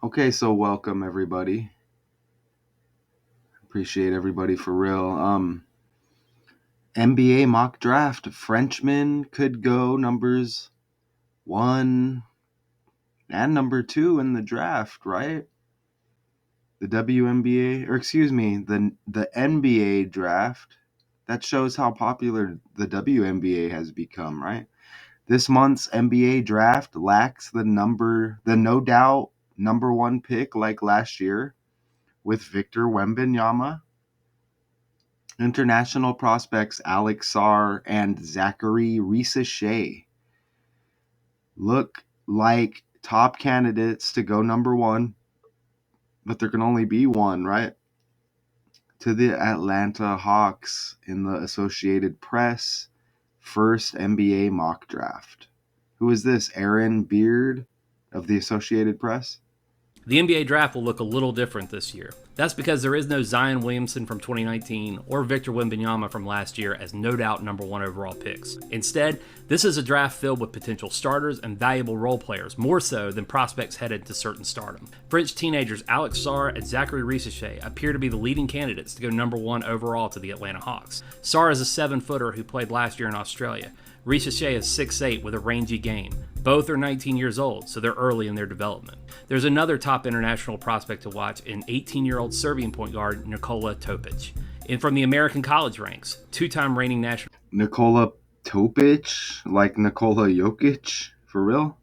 Okay, so welcome everybody. Appreciate everybody for real. NBA mock draft. Frenchmen could go numbers 1 and number 2 in the draft, right? The WNBA, or excuse me, the NBA draft. That shows how popular the WNBA has become, right? This month's NBA draft lacks the no doubt number 1 pick like last year with Victor Wembanyama. International prospects Alex Sarr and Zaccharie Risacher look like top candidates to go number 1, but there can only be one, right? To the Atlanta Hawks in the Associated Press first NBA mock draft. Who is this? Aaron Beard of the Associated Press? The NBA draft will look a little different this year. That's because there is no Zion Williamson from 2019 or Victor Wembanyama from last year as no doubt number 1 overall picks. Instead, this is a draft filled with potential starters and valuable role players, more so than prospects headed to certain stardom. French teenagers Alex Sarr and Zaccharie Risacher appear to be the leading candidates to go number 1 overall to the Atlanta Hawks. Sarr is a 7-footer who played last year in Australia. Risacher is 6'8 with a rangy game. Both are 19 years old, so they're early in their development. There's another top international prospect to watch in 18-year-old Serbian point guard Nikola Topic. And from the American college ranks, two-time reigning national Nikola Topic, like Nikola Jokic, for real?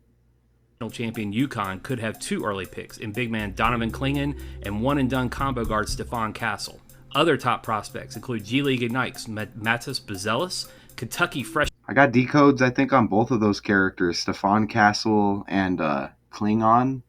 champion UConn could have 2 early picks in big man Donovan Clingan and one-and-done combo guard Stephon Castle. Other top prospects include G League Ignite's Matas Buzelis, Kentucky fresh. I got decodes, I think, on both of those characters, Stephon Castle and Klingon.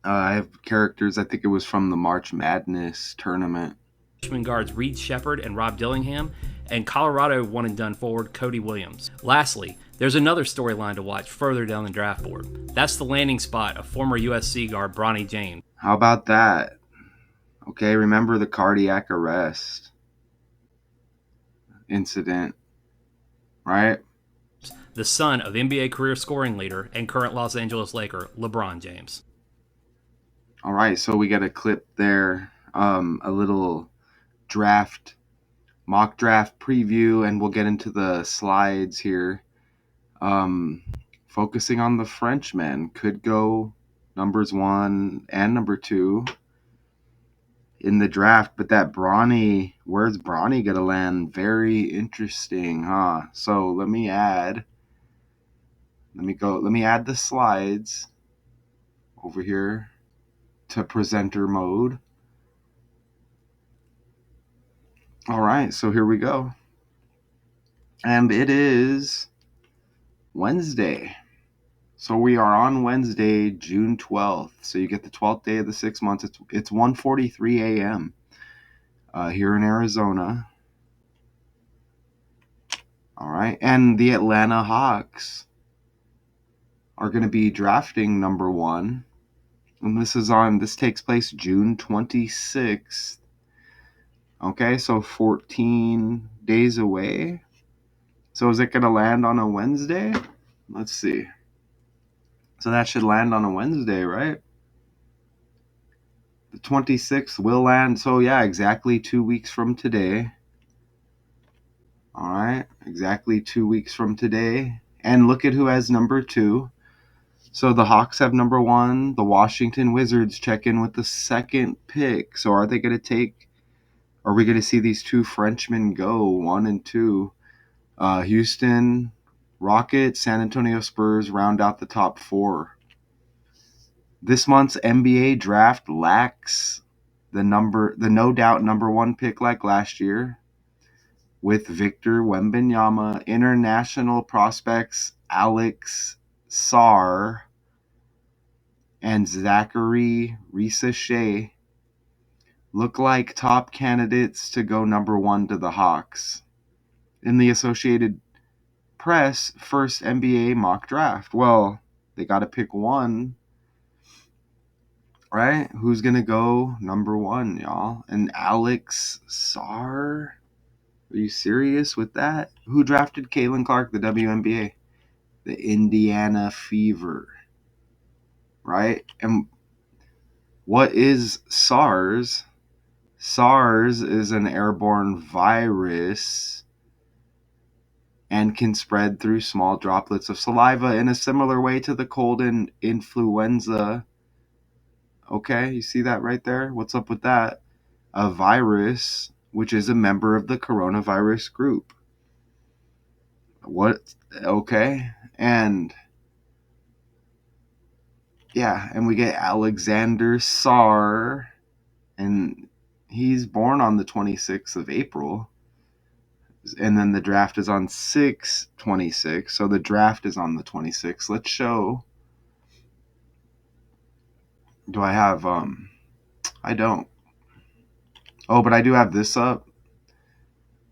I have characters, I think it was from the March Madness tournament. Freshman guards Reed Shepard and Rob Dillingham, and Colorado one-and-done forward Cody Williams. Lastly, there's another storyline to watch further down the draft board. That's the landing spot of former USC guard Bronny James. How about that? Okay, remember the cardiac arrest incident, right? The son of NBA career scoring leader and current Los Angeles Laker LeBron James. All right, so we got a clip there, a little mock draft preview, and we'll get into the slides here. Focusing on the Frenchmen, could go numbers 1 and number 2 in the draft, but that where's Bronny gonna land? Very interesting, huh? So let me add the slides over here to presenter mode. All right, so here we go. And it is Wednesday. So we are on Wednesday, June 12th. So you get the 12th day of the 6 months. It's 1:43 a.m. Here in Arizona. All right, and the Atlanta Hawks are going to be drafting number 1. And this takes place June 26th. Okay, so 14 days away. So is it going to land on a Wednesday? Let's see. So that should land on a Wednesday, right? The 26th will land. So yeah, exactly 2 weeks from today. All right, exactly 2 weeks from today. And look at who has number 2. So the Hawks have number 1. The Washington Wizards check in with the 2nd pick. So are we going to see these 2 Frenchmen go, 1 and 2? Houston Rockets, San Antonio Spurs round out the top 4. This month's NBA draft lacks the no doubt number 1 pick like last year with Victor Wembanyama. International prospects Alex Sarr and Zaccharie Risacher look like top candidates to go number 1 to the Hawks in the Associated Press first NBA mock draft. Well, they got to pick one, right? Who's going to go number 1, y'all? And Alex Sarr? Are you serious with that? Who drafted Caitlin Clark, the WNBA? The Indiana Fever, right? And what is SARS? SARS is an airborne virus and can spread through small droplets of saliva in a similar way to the cold and influenza. Okay, you see that right there? What's up with that? A virus, which is a member of the coronavirus group. What? Okay. And yeah, and we get Alexander Sarr, and he's born on the 26th of April. And then the draft is on 6/26. So the draft is on the 26th. Let's show. Do I have I don't. Oh, but I do have this up.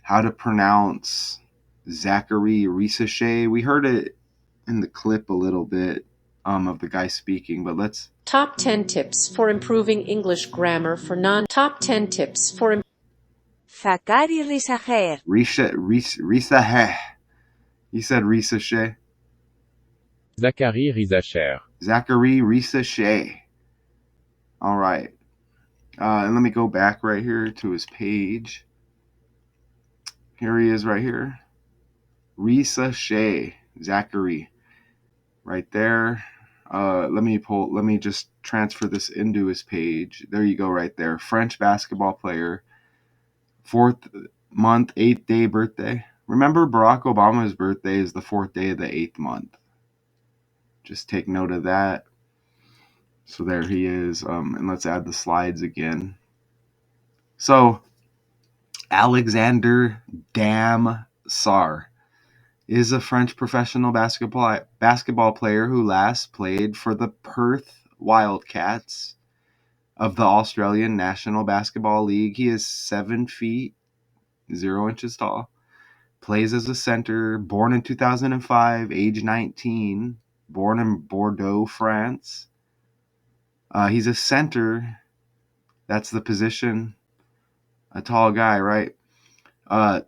How to pronounce Zaccharie Risacher. We heard it in the clip a little bit of the guy speaking, but let's. Top 10 tips for improving English grammar for non-top 10 tips for Zaccharie Risacher. Risacher. He said Risacher. Zaccharie Risacher. Zaccharie Risacher. All right. And let me go back right here to his page. Here he is right here. Risacher. Zaccharie. Right there. Let me just transfer this into his page. There you go right there. French basketball player. 4th month, 8th day birthday. Remember, Barack Obama's birthday is the 4th day of the 8th month. Just take note of that. So there he is. And let's add the slides again. So Alexander Sarr is a French professional basketball player who last played for the Perth Wildcats of the Australian National Basketball League. He is 7 feet 0 inches tall. Plays as a center. Born in 2005, age 19. Born in Bordeaux, France. He's a center. That's the position. A tall guy, right?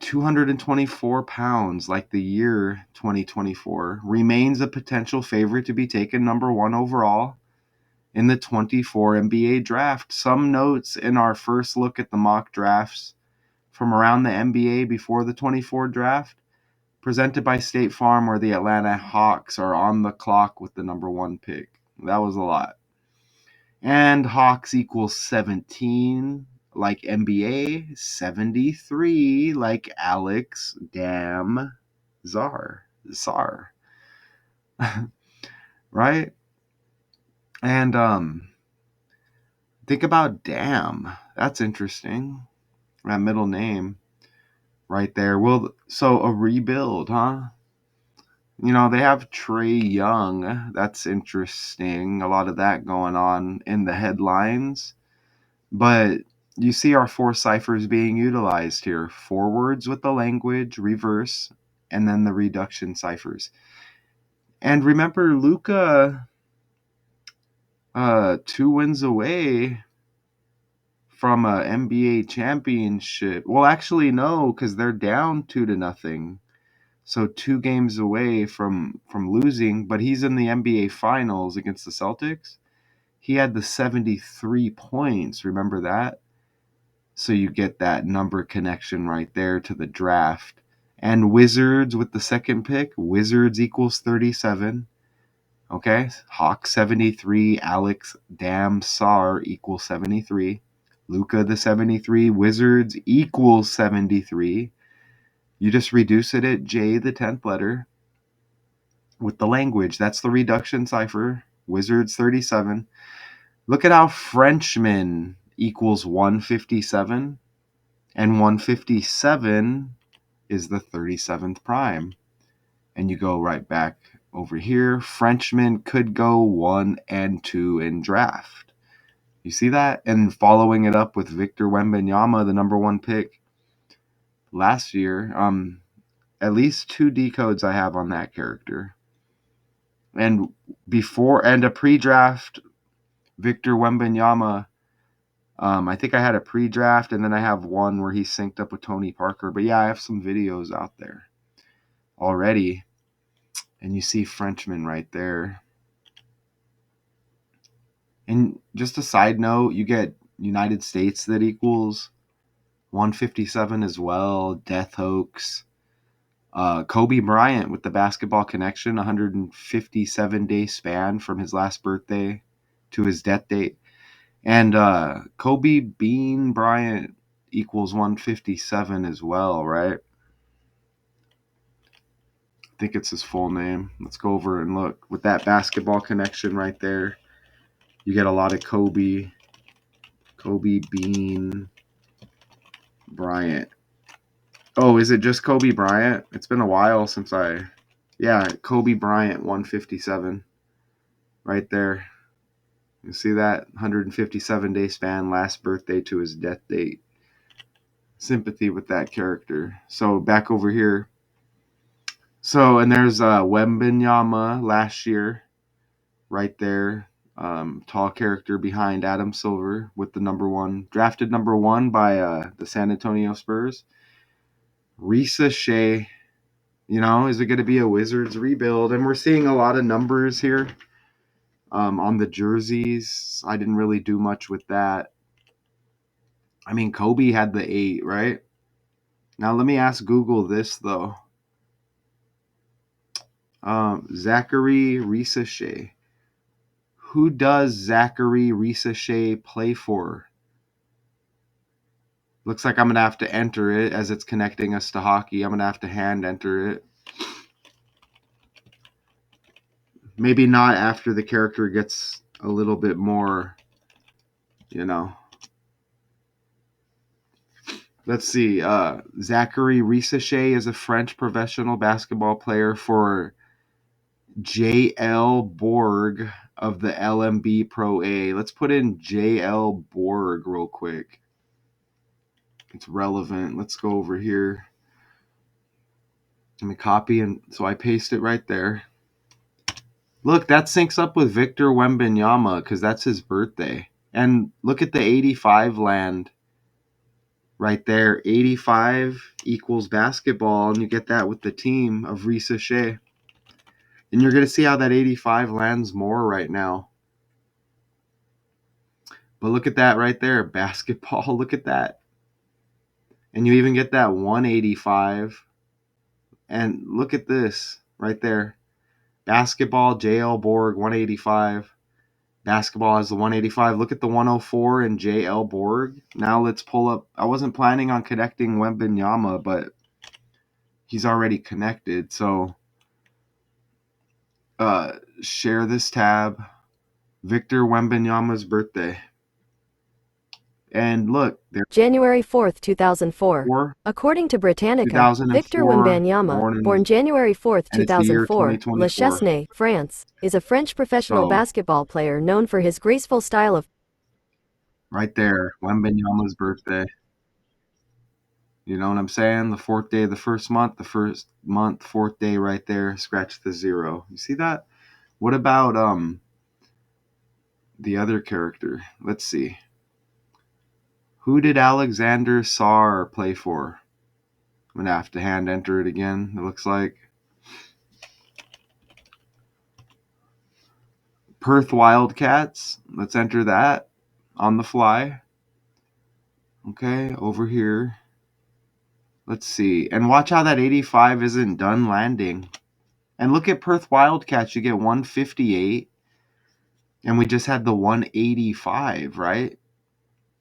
224 pounds, like the year 2024. Remains a potential favorite to be taken number 1 overall in the 24 NBA draft. Some notes in our first look at the mock drafts from around the NBA before the 24 draft, presented by State Farm, where the Atlanta Hawks are on the clock with the number 1 pick. That was a lot. And Hawks equals 17, like NBA, 73, like Alex Sarr. Right? And think about Damn. That's interesting. That middle name right there. Well, so a rebuild, huh? You know, they have Trae Young. That's interesting. A lot of that going on in the headlines. But you see our 4 ciphers being utilized here. Forwards with the language, reverse, and then the reduction ciphers. And remember, Luka 2 wins away from a NBA championship. Well, actually, no, because they're down 2-0. So 2 games away from losing, but he's in the NBA Finals against the Celtics. He had the 73 points. Remember that? So you get that number connection right there to the draft. And Wizards with the 2nd pick. Wizards equals 37. Okay? Hawks 73. Alex Sarr equals 73. Luka the 73. Wizards equals 73. You just reduce it at J, the 10th letter, with the language. That's the reduction cipher. Wizards 37. Look at how Frenchmen equals 157. And 157 is the 37th prime. And you go right back over here. Frenchmen could go 1 and 2 in draft. You see that? And following it up with Victor Wembanyama, the number 1 pick last year. At least 2 decodes I have on that character. And a pre-draft Victor Wembanyama. I think I had a pre-draft, and then I have one where he synced up with Tony Parker. But yeah, I have some videos out there already. And you see Frenchmen right there. just a side note, you get United States that equals 157 as well. Death Hoax. Kobe Bryant with the Basketball Connection, 157-day span from his last birthday to his death date. And Kobe Bean Bryant equals 157 as well, right? I think it's his full name. Let's go over and look. With that Basketball Connection right there, you get a lot of Kobe Bean Bryant. Oh, is it just Kobe Bryant? It's been a while since yeah, Kobe Bryant 157 right there. You see that? 157-day span, last birthday to his death date. Sympathy with that character. So back over here. So, and there's Wembanyama last year right there. Tall character behind Adam Silver with the drafted number 1 by the San Antonio Spurs. Risacher, is it going to be a Wizards rebuild? And we're seeing a lot of numbers here on the jerseys. I didn't really do much with that. I mean, Kobe had the 8, right? Now let me ask Google this though. Zaccharie Risacher. Who does Zaccharie Risacher play for? Looks like I'm going to have to enter it as it's connecting us to hockey. I'm going to have to hand enter it. Maybe not after the character gets a little bit more, Let's see. Zaccharie Risacher is a French professional basketball player for J.L. Borg of the LMB Pro A. Let's put in J.L. Borg real quick. It's relevant. Let's go over here. Let me copy, and so I paste it right there. Look, that syncs up with Victor Wembanyama because that's his birthday. And look at the 85 land right there. 85 equals basketball, and you get that with the team of Risacher. And you're going to see how that 85 lands more right now. But look at that right there. Basketball, look at that. And you even get that 185. And look at this right there. Basketball, JL Borg, 185. Basketball has the 185. Look at the 104 and JL Borg. Now let's pull up. I wasn't planning on connecting Wembanyama, but he's already connected. So share this tab. Victor Wembanyama's birthday. And look, there's January 4th, 2004. According to Britannica, 2004, Victor Wembanyama, born January 4th, 2004, Le Chesnay, France, is a French professional basketball player known for his graceful style of... Right there, Wembanyama's birthday. You know what I'm saying? The 4th day of the first month, 4th day right there, scratch the 0. You see that? What about the other character? Let's see. Who did Alexander Sarr play for? I'm going to have to hand enter it again, it looks like. Perth Wildcats. Let's enter that on the fly. Okay, over here. Let's see. And watch how that 85 isn't done landing. And look at Perth Wildcats. You get 158. And we just had the 185, right?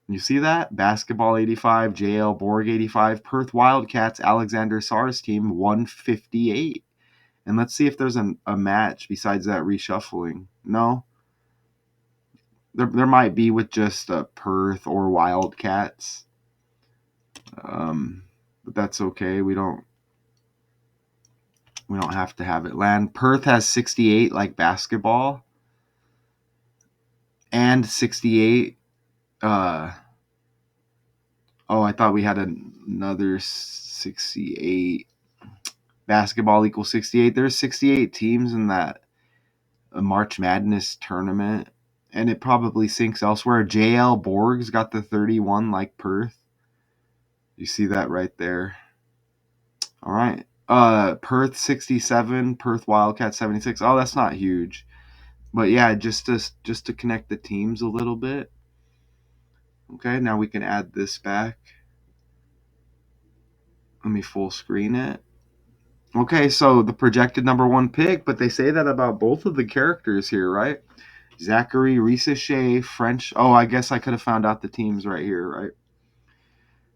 You see that? Basketball 85, JL Borg 85, Perth Wildcats, Alexander Sarr's team 158. And let's see if there's a match besides that reshuffling. No. There might be with just Perth or Wildcats. But that's okay. We don't have to have it land. Perth has 68 like basketball. And 68 I thought we had another 68. Basketball equals 68. There's 68 teams in that March Madness tournament, and it probably syncs elsewhere. JL Borg's got the 31 like Perth. You see that right there. All right. Perth 67, Perth Wildcat 76. Oh, that's not huge. But yeah, just to connect the teams a little bit. Okay, now we can add this back. Let me full screen it. Okay, so the projected number 1 pick, but they say that about both of the characters here, right? Zaccharie, Risacher, French. Oh, I guess I could have found out the teams right here,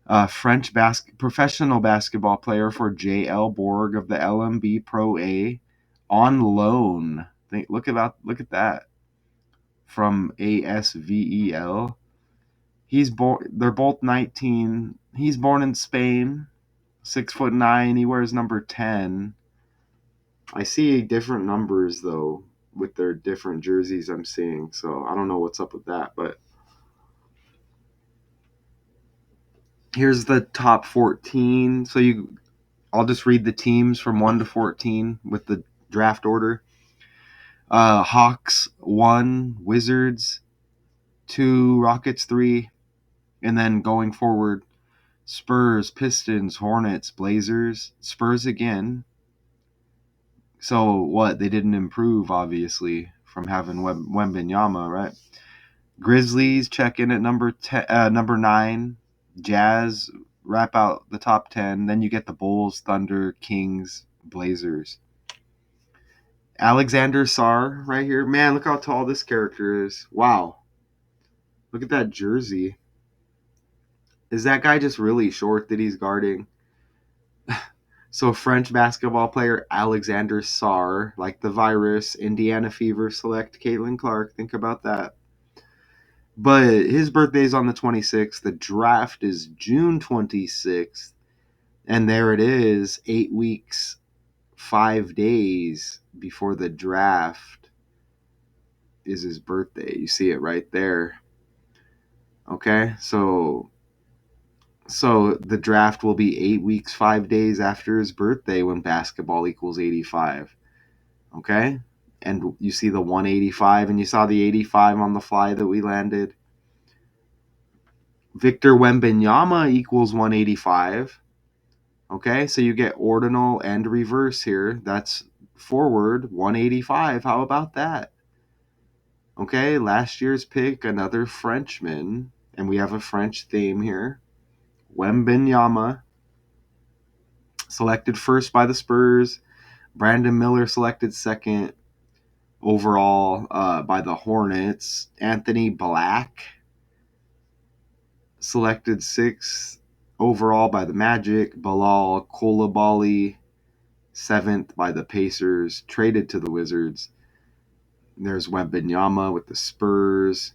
right? French professional basketball player for J.L. Borg of the LMB Pro A on loan. Look at that. From ASVEL. They're both 19. He's born in Spain. 6'9". He wears number 10. I see different numbers though with their different jerseys I'm seeing. So I don't know what's up with that, but here's the top 14. So I'll just read the teams from 1 to 14 with the draft order. Hawks 1, Wizards 2, Rockets 3, and then going forward, Spurs, Pistons, Hornets, Blazers, Spurs again. So what? They didn't improve, obviously, from having Wembanyama, right? Grizzlies check in at number 9. Jazz wrap out the top 10. Then you get the Bulls, Thunder, Kings, Blazers. Alexander Sarr right here. Man, look how tall this character is. Wow. Look at that jersey. Is that guy just really short that he's guarding? So French basketball player Alexander Sarr, like the virus, Indiana Fever select Caitlin Clark. Think about that. But his birthday is on the 26th. The draft is June 26th. And there it is, 8 weeks, 5 days before the draft is his birthday. You see it right there. Okay, so the draft will be 8 weeks, 5 days after his birthday when basketball equals 85. Okay? And you see the 185, and you saw the 85 on the fly that we landed. Victor Wembanyama equals 185. Okay, so you get ordinal and reverse here. That's forward 185. How about that? Okay, last year's pick, another Frenchman, and we have a French theme here. Wembanyama, selected first by the Spurs. Brandon Miller selected second overall by the Hornets. Anthony Black selected sixth overall by the Magic. Bilal Coulibaly seventh by the Pacers. Traded to the Wizards. There's Wembanyama with the Spurs.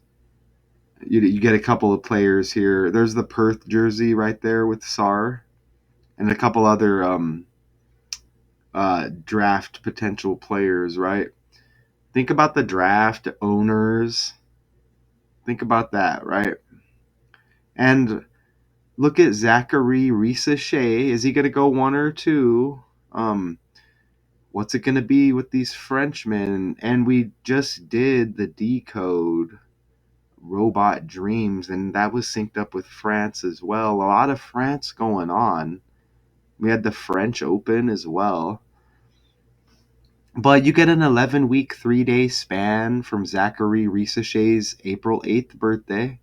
You get a couple of players here. There's the Perth jersey right there with Sarr. And a couple other draft potential players, right? Think about the draft owners. Think about that, right? And look at Zaccharie Risacher. Is he going to go 1 or 2? What's it going to be with these Frenchmen? And we just did the decode Robot Dreams, and that was synced up with France as well. A lot of France going on. We had the French Open as well. But you get an 11-week, 3-day span from Zaccharie Risacher's April 8th birthday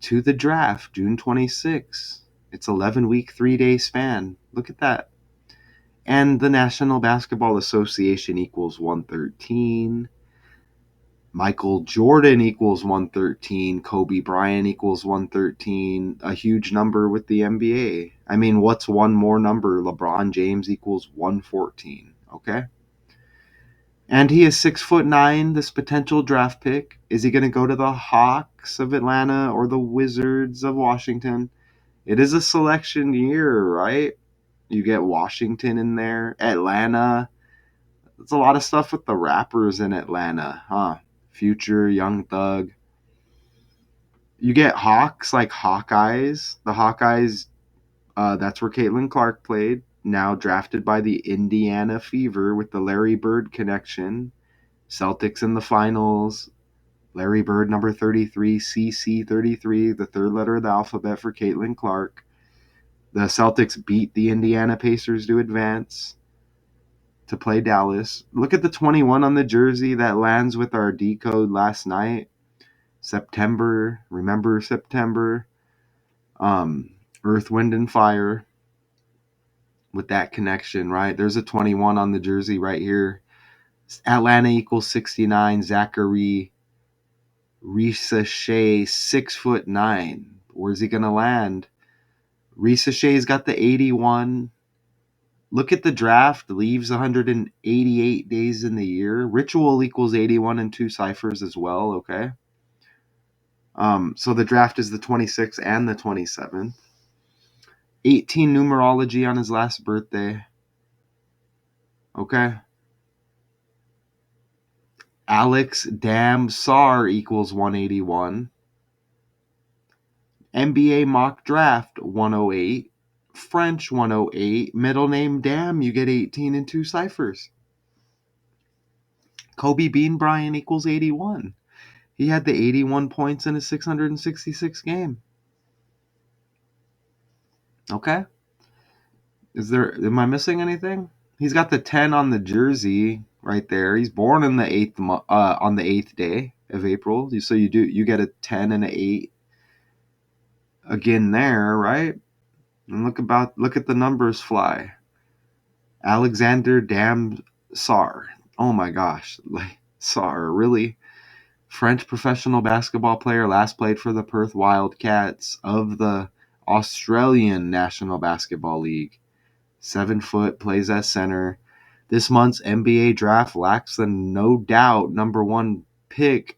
to the draft, June 26th. It's 11-week, 3-day span. Look at that. And the National Basketball Association equals 113. Michael Jordan equals 113. Kobe Bryant equals 113. A huge number with the NBA. I mean, what's one more number? LeBron James equals 114. Okay? And he is 6'9", this potential draft pick. Is he going to go to the Hawks of Atlanta or the Wizards of Washington? It is a selection year, right? You get Washington in there. Atlanta. There's a lot of stuff with the rappers in Atlanta, huh? Future, Young Thug. You get Hawks, like Hawkeyes. The Hawkeyes, that's where Caitlin Clark played. Now drafted by the Indiana Fever with the Larry Bird connection. Celtics in the finals. Larry Bird, number 33, CC 33, the third letter of the alphabet for Caitlin Clark. The Celtics beat the Indiana Pacers to advance to play Dallas. Look at the 21 on the jersey that lands with our decode last night. September. Remember September? Earth, Wind, and Fire. With that connection, right? There's a 21 on the jersey right here. Atlanta equals 69. Zaccharie. Risacher, 6'9". Where's he going to land? Risacher's got the 81. Look at the draft. Leaves 188 days in the year. Ritual equals 81 and 2 ciphers as well, okay? So the draft is the 26th and the 27th. 18 numerology on his last birthday. Okay. Alex Dam Sarr equals 181. NBA mock draft 108. French 108. Middle name Dam, you get 18 and 2 ciphers. Kobe Bean Bryant equals 81. He had the 81 points in a 666 game. Okay. Am I missing anything? He's got the 10 on the jersey right there. He's born in the 8th on the 8th day of April. So you get a 10 and an 8 again there, right? And look at the numbers fly. Alexander Dam Sarr. Oh my gosh. Like Sarr, really? French professional basketball player, last played for the Perth Wildcats of the Australian National Basketball League. 7 foot, plays as center. This month's NBA draft lacks the no doubt number 1 pick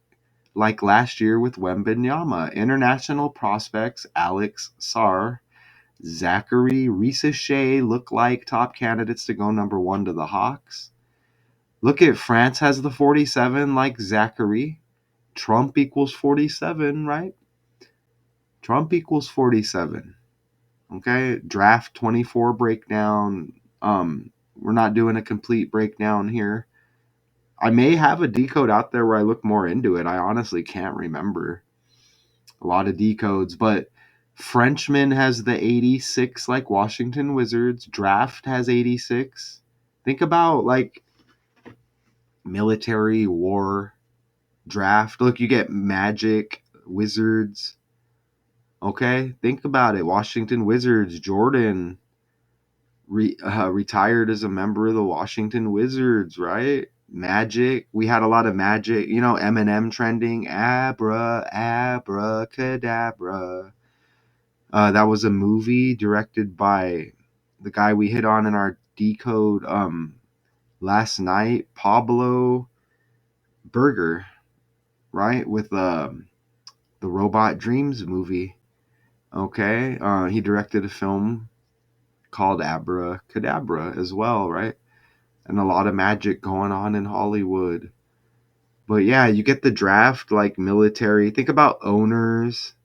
like last year with Wembanyama. International prospects Alex Sarr, Zaccharie, Risacher look like top candidates to go number 1 to the Hawks. Look at France has the 47 like Zaccharie. Trump equals 47, right? Trump equals 47. Okay, draft 24 breakdown. We're not doing a complete breakdown here. I may have a decode out there where I look more into it. I honestly can't remember a lot of decodes, but Frenchmen has the 86 like Washington Wizards. Draft has 86. Think about like military war draft. Look, you get Magic, Wizards. Okay, think about it. Washington Wizards, Jordan retired as a member of the Washington Wizards, right? Magic, we had a lot of Magic. You know, Eminem trending, abracadabra. That was a movie directed by the guy we hit on in our decode last night, Pablo Berger, right? With the Robot Dreams movie. Okay, he directed a film called Abracadabra as well, right? And a lot of magic going on in Hollywood. But yeah, you get the draft like military. Think about owners,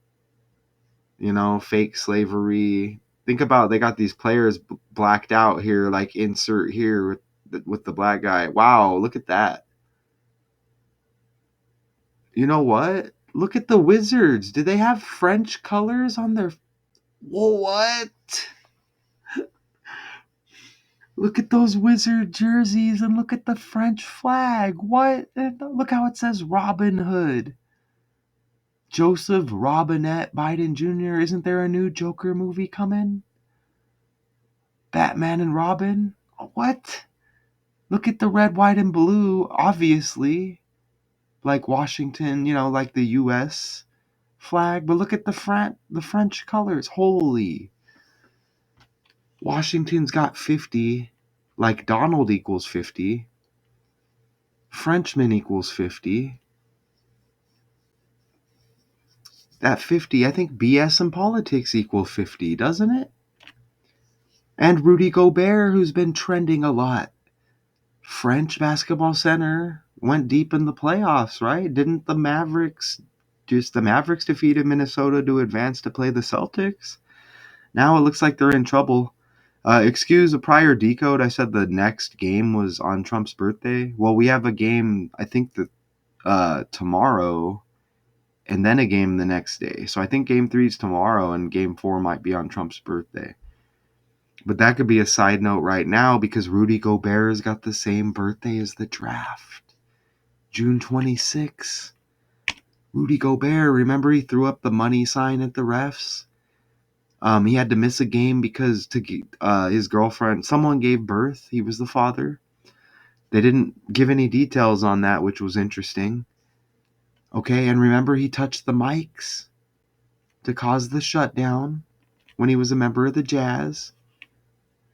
you know, fake slavery. Think about they got these players blacked out here, like insert here with the black guy. Wow, look at that. You know what? Look at the Wizards. Do they have French colors on their... What? Look at those Wizard jerseys and look at the French flag. What? And look how it says Robin Hood. Joseph Robinette Biden Jr. Isn't there a new Joker movie coming? Batman and Robin? What? Look at the red, white, and blue, obviously. Like Washington, you know, like the U.S. flag. But look at the French colors. Holy. Washington's got 50. Like Donald equals 50. Frenchman equals 50. That 50, I think BS and politics equal 50, doesn't it? And Rudy Gobert, who's been trending a lot. French basketball center, went deep in the playoffs, right? Didn't the Mavericks defeated Minnesota to advance to play the Celtics? Now it looks like they're in trouble. Excuse a prior decode. I said the next game was on Trump's birthday. Well, we have a game, I think, tomorrow, and then a game the next day. So I think game 3 is tomorrow, and game 4 might be on Trump's birthday. But that could be a side note right now because Rudy Gobert's got the same birthday as the draft. June 26th. Rudy Gobert, remember he threw up the money sign at the refs? He had to miss a game because his girlfriend, someone gave birth. He was the father. They didn't give any details on that, which was interesting. Okay, and remember he touched the mics to cause the shutdown when he was a member of the Jazz.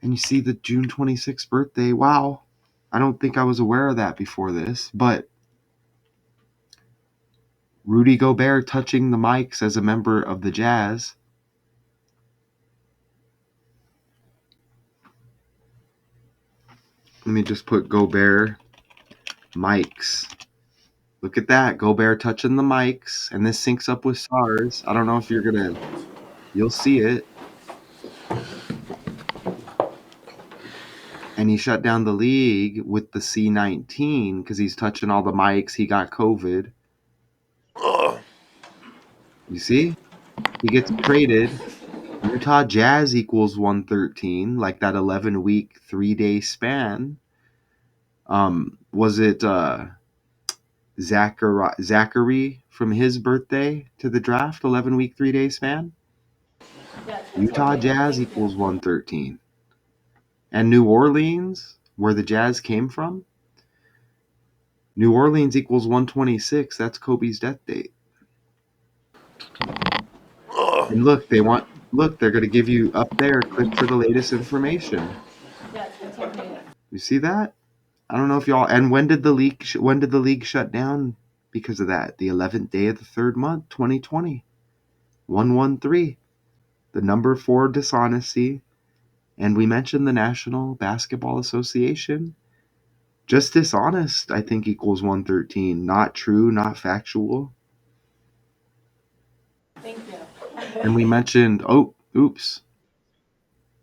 And you see the June 26th birthday. Wow. I don't think I was aware of that before this, but Rudy Gobert touching the mics as a member of the Jazz. Let me just put Gobert mics. Look at that. Gobert touching the mics. And this syncs up with Sarr's. I don't know if you'll see it. And he shut down the league with the C19 because he's touching all the mics. He got COVID. You see? He gets traded. Utah Jazz equals 113, like that 11-week, 3-day span. Was it Zaccharie from his birthday to the draft, 11-week, 3-day span? Utah Jazz equals 113. And New Orleans, where the Jazz came from, New Orleans equals 126. That's Kobe's death date. And look, they're going to give you up there, click for the latest information. You see that? I don't know if y'all. And when did the league shut down because of that? The 11th day of the third month, 2020. 113. The number for dishonesty. And we mentioned the National Basketball Association. Just dishonest, I think, equals 113. Not true, not factual. Thank you. And we mentioned, oops.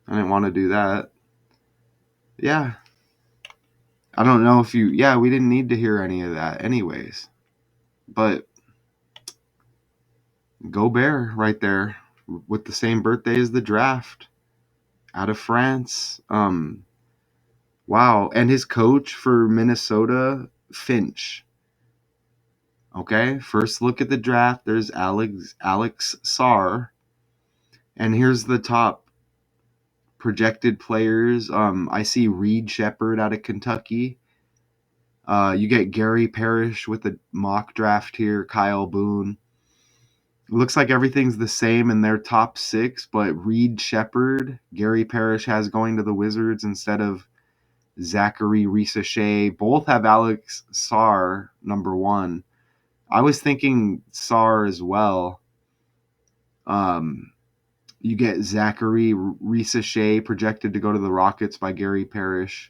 I didn't want to do that. Yeah. I don't know if we didn't need to hear any of that anyways. But Gobert right there with the same birthday as the draft out of France. Wow. And his coach for Minnesota, Finch. Okay. First look at the draft. There's Alex Sarr. And here's the top projected players. I see Reed Shepherd out of Kentucky. You get Gary Parrish with a mock draft here, Kyle Boone. It looks like everything's the same in their top 6, but Reed Shepherd, Gary Parrish has going to the Wizards instead of Zaccharie, Risacher. Both have Alex Sarr, number 1. I was thinking Sarr as well. You get Zaccharie, Risacher projected to go to the Rockets by Gary Parrish.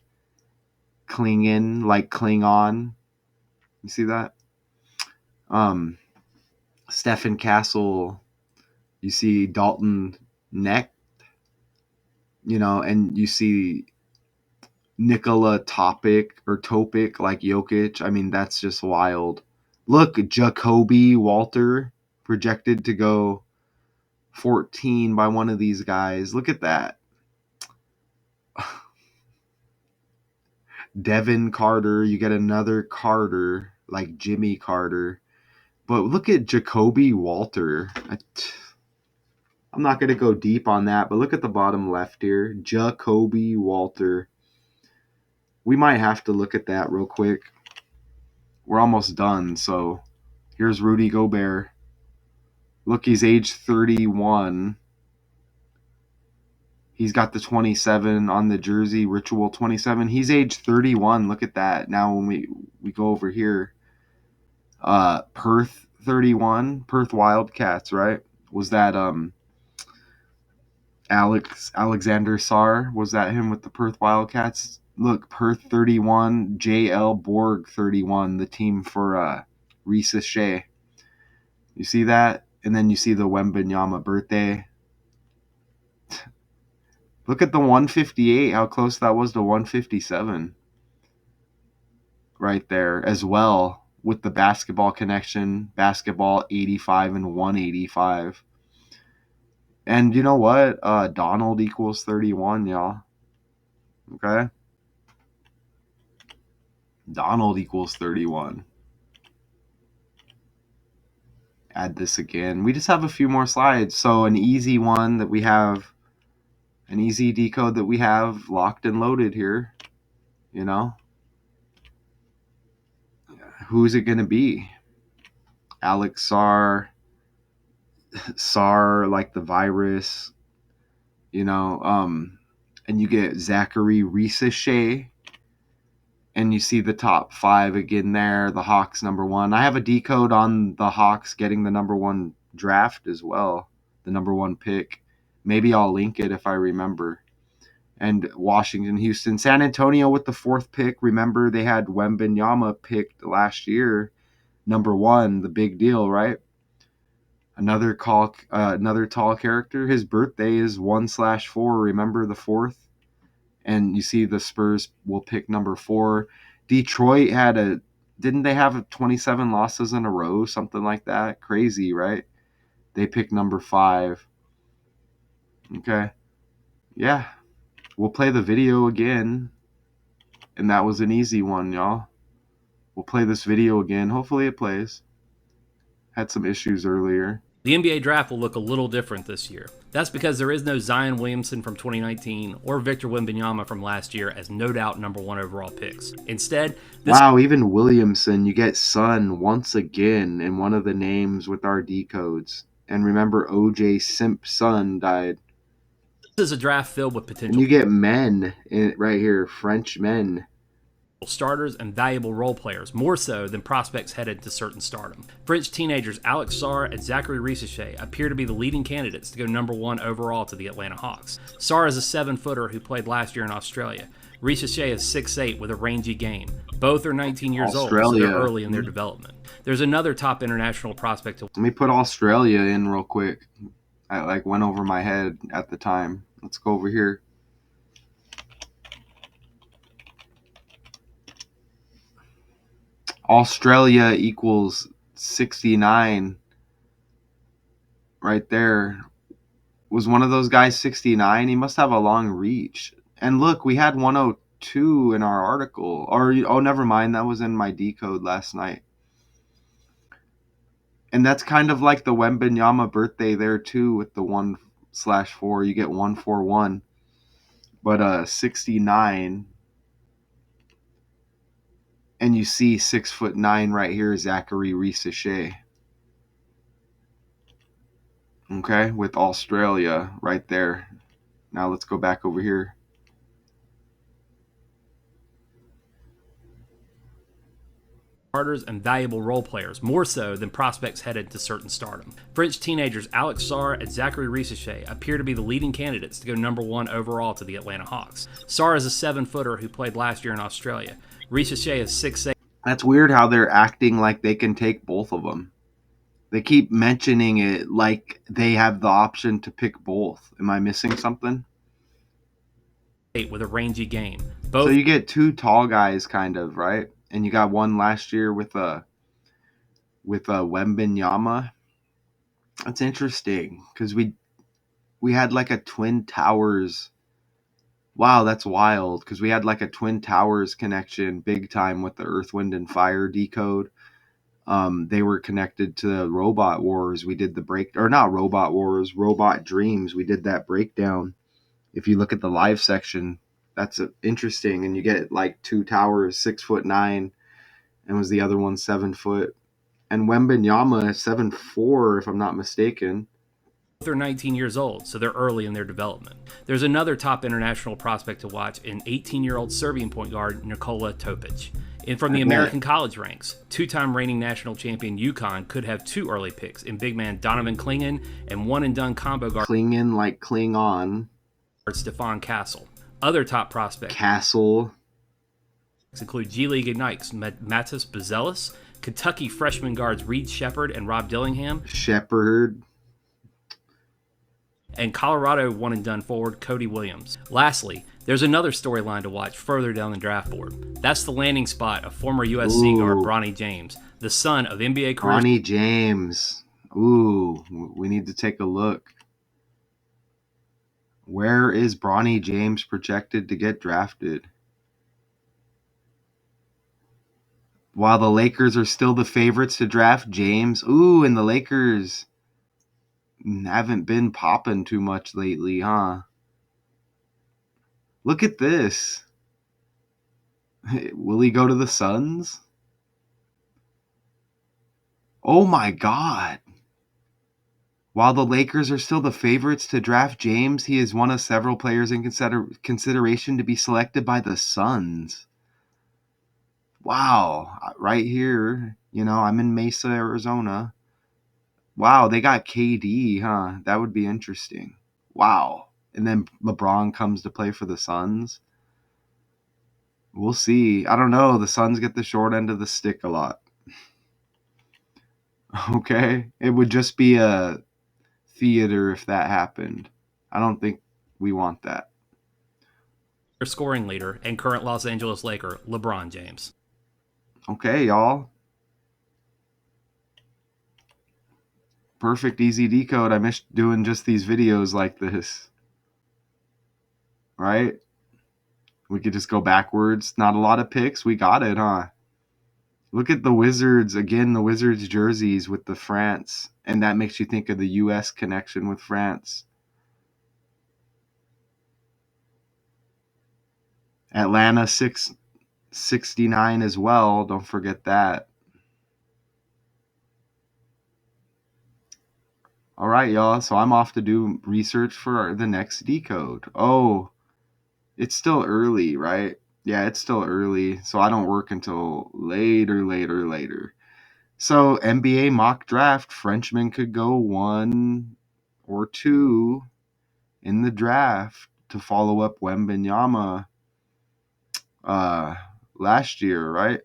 Klingon, like Klingon. You see that? Stephen Castle. You see Dalton Neck. And you see Nikola Topic like Jokic. I mean, that's just wild. Look, Jacoby Walter projected to go 14 by one of these guys. Look at that. Devin Carter. You get another Carter, like Jimmy Carter. But look at Jacoby Walter. I'm not going to go deep on that, but look at the bottom left here. Jacoby Walter. We might have to look at that real quick. We're almost done, so here's Rudy Gobert. Look, he's age 31. He's got the 27 on the jersey, Ritual 27. He's age 31. Look at that. Now when we go over here, Perth 31, Perth Wildcats, right? Was that Alexander Sarr? Was that him with the Perth Wildcats? Look, Perth 31, JL Borg 31, the team for Risacher. You see that? And then you see the Wembanyama birthday. Look at the 158, how close that was to 157. Right there as well with the basketball connection. Basketball 85 and 185. And you know what? Donald equals 31, y'all. Okay? Donald equals 31. Add this again. We just have a few more slides. So an easy one that we have, an easy decode that we have locked and loaded here, you know? Who's it going to be? Alex Sarr, like the virus, you know, and you get Zaccharie, Risacher, and you see the top 5 again there, the Hawks #1. I have a decode on the Hawks getting the #1 draft as well, the #1 pick. Maybe I'll link it if I remember. And Washington, Houston, San Antonio with the 4th pick. Remember, they had Wembanyama picked last year, #1, the big deal, right? Another tall character. His birthday is 1/4. Remember the 4th? And you see the Spurs will pick #4. Detroit didn't they have 27 losses in a row? Something like that. Crazy, right? They picked #5. Okay. Yeah. We'll play the video again. And that was an easy one, y'all. We'll play this video again. Hopefully it plays. Had some issues earlier. The NBA draft will look a little different this year. That's because there is no Zion Williamson from 2019 or Victor Wembanyama from last year as no doubt #1 overall picks. Instead, wow, even Williamson, you get Son once again in one of the names with our decodes. And remember, OJ Simpson died. This is a draft filled with potential. And you get men right here, Frenchmen. Starters and valuable role players, more so than prospects headed to certain stardom. French teenagers Alex Sarr and Zaccharie Risacher appear to be the leading candidates to go #1 overall to the Atlanta Hawks. Sarr is a 7-footer who played last year in Australia. Risacher is 6'8" with a rangy game. Both are 19 years old, so they're early in their development. There's another top international prospect. Let me put Australia in real quick. I went over my head at the time. Let's go over here. Australia equals 69 right there. Was one of those guys 69? He must have a long reach. And look, we had 102 in our article. Or, oh, never mind. That was in my decode last night. And that's kind of like the Wembanyama birthday there, too, with the 1/4. You get 141. But 69. And you see 6'9" right here, Zaccharie Risacher. Okay, with Australia right there. Now let's go back over here. Starters and valuable role players, more so than prospects headed to certain stardom. French teenagers Alex Sarr and Zaccharie Risacher appear to be the leading candidates to go #1 overall to the Atlanta Hawks. Sarr is a 7-footer who played last year in Australia. Risacher is 6'8". That's weird how they're acting like they can take both of them. They keep mentioning it like they have the option to pick both. Am I missing something? With a rangy game. So you get 2 tall guys, kind of, right? And you got one last year with a Wembanyama. That's interesting because we had like a Twin Towers. Wow, that's wild because we had like a Twin Towers connection big time with the Earth, Wind, and Fire decode. They were connected to the Robot Wars. We did not Robot Wars, Robot Dreams. We did that breakdown. If you look at the live section, that's interesting. And you get like 2 towers, 6'9", and was the other one 7 foot. And Wembanyama is 7'4", if I'm not mistaken. Both are 19 years old, so they're early in their development. There's another top international prospect to watch in 18-year-old Serbian point guard Nikola Topic. And from the American college ranks, 2-time reigning national champion UConn could have 2 early picks in big man Donovan Clingan and one-and-done combo guard Clingan like Klingon. Stefan Castle. Other top prospects Castle include G League Ignites Matas Bazelis, Kentucky freshman guards Reed Shepard and Rob Dillingham, and Colorado one-and-done forward Cody Williams. Lastly, there's another storyline to watch further down the draft board. That's the landing spot of former USC guard Bronny James, the son of NBA career. Bronny James. Ooh, we need to take a look. Where is Bronny James projected to get drafted? While the Lakers are still the favorites to draft James. Ooh, and the Lakers haven't been popping too much lately, huh? Look at this. Will he go to the Suns? Oh my God. While the Lakers are still the favorites to draft James, he is one of several players in consideration to be selected by the Suns. Wow. Right here, I'm in Mesa, Arizona. Wow, they got KD, huh? That would be interesting. Wow. And then LeBron comes to play for the Suns. We'll see. I don't know. The Suns get the short end of the stick a lot. Okay? It would just be a theater if that happened. I don't think we want that. Scoring leader and current Los Angeles Laker, LeBron James. Okay, y'all. Perfect, easy decode. I miss doing just these videos like this. Right? We could just go backwards. Not a lot of picks. We got it, huh? Look at the Wizards. Again, the Wizards jerseys with the France. And that makes you think of the U.S. connection with France. Atlanta 669 as well. Don't forget that. All right, y'all. So I'm off to do research for the next decode. Oh, it's still early, right? Yeah, it's still early. So I don't work until later. So NBA mock draft, Frenchmen could go 1 or 2 in the draft to follow up Wembanyama last year, right?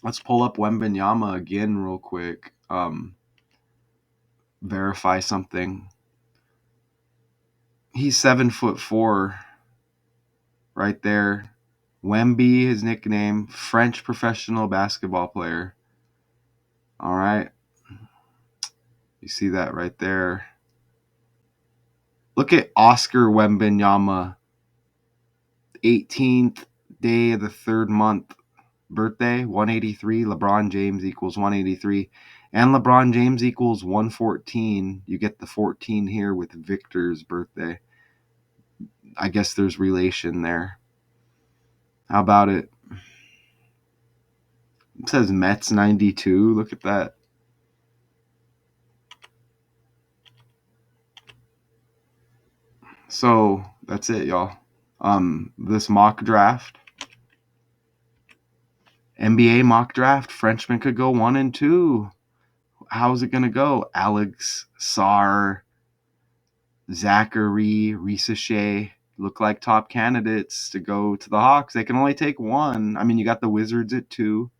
Let's pull up Wembanyama again real quick. Verify something. He's 7'4", right there. Wemby, his nickname, French professional basketball player. All right. You see that right there. Look at Oscar Wembanyama, 18th day of the 3rd month, birthday, 183. LeBron James equals 183. And LeBron James equals 114. You get the 14 here with Victor's birthday. I guess there's relation there. How about it? It says Mets 92. Look at that. So that's it, y'all. This mock draft, NBA mock draft, Frenchmen could go 1 and 2. How's it gonna go? Alex, Sarr, Zaccharie, Risacher look like top candidates to go to the Hawks. They can only take 1. I mean, you got the Wizards at 2,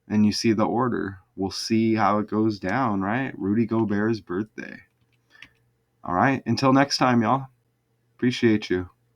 and you see the order. We'll see how it goes down, right? Rudy Gobert's birthday. All right. Until next time, y'all. Appreciate you.